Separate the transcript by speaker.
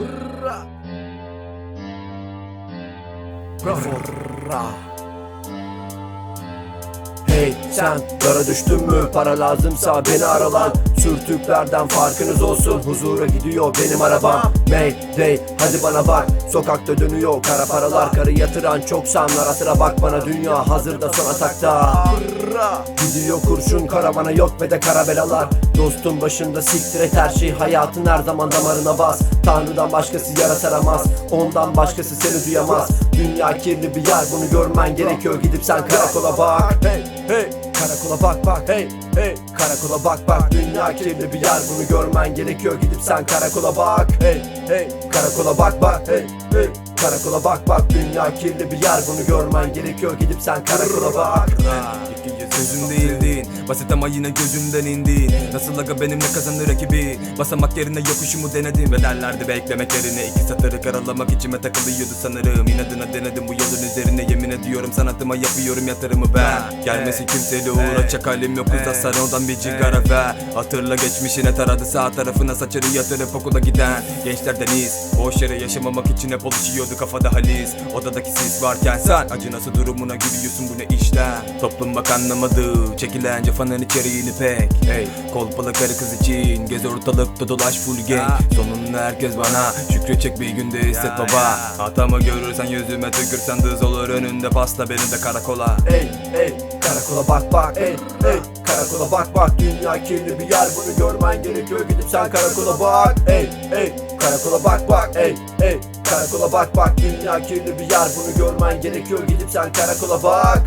Speaker 1: Brrra. Brrra. Hey sen dara düştün mü? Para lazımsa beni ara lan. Sürtüklerden farkınız olsun. Huzura gidiyor benim arabam. Mayday hadi bana bak. Sokakta dönüyor kara paralar. Karı yatıran çok sanlar. Atıra bak bana dünya hazırda son atakta. Gidiyor kurşun karavana yok ve de kara belalar. Dostun başında siktir et her şey. Hayatın her zaman damarına bas. Tanrı'dan başkası yara saramaz. Ondan başkası seni duyamaz. Dünya kirli bir yer, bunu görmen gerekiyor. Gidip sen karakola bak. Hey hey karakola bak bak. Hey hey karakola bak bak. Dünya kirli bir yer, bunu görmen gerekiyor. Gidip sen karakola bak. Hey hey karakola bak bak. Hey hey karakola bak bak. Dünya kirli bir yer, bunu görmen gerekiyor. Gidip sen karakola bak.
Speaker 2: Sözüm değildin, basit ama yine gözümden indin. Nasıl aga benimle kazanır ekibi? Basamak yerine yokuşumu denedim. Bedellerdi beklemek yerine iki satırı karalamak içime takılıyordu sanırım. İnadına denedim bu yolun üzerine, yemin ediyorum sanatıma yapıyorum yatırımı ben. Gelmesi kimseyle uğraşacak halim yok, uzat sarıdan bir cigara ver. Hatırla geçmişine taradı, sağ tarafına saçları yatırıp okula giden gençler deniz. Boş yere yaşamamak için hep oluşuyordu kafada halis. Odadaki sis varken sen acı nasıl durumuna gülüyorsun, bu ne işten? Toplum bak anlamadı çekilen cafanın içeriğini pek. Hey kolpalı karı kız için gez ortalıkta dolaş full gang. Sonunda herkes bana şükredecek bir günde hisset baba. Hatamı görürsen yüzüme tükürsen dız olur önünde pasta, beni de karakola.
Speaker 1: Hey hey karakola bak bak. Hey hey karakola bak bak. Dünya kirli bir yer, bunu görmen gerekiyor. Gidip sen karakola bak. Hey hey karakola bak bak. Hey hey karakola bak bak. Dünya kirli bir yer, bunu görmen gerekiyor. Gidip sen karakola bak.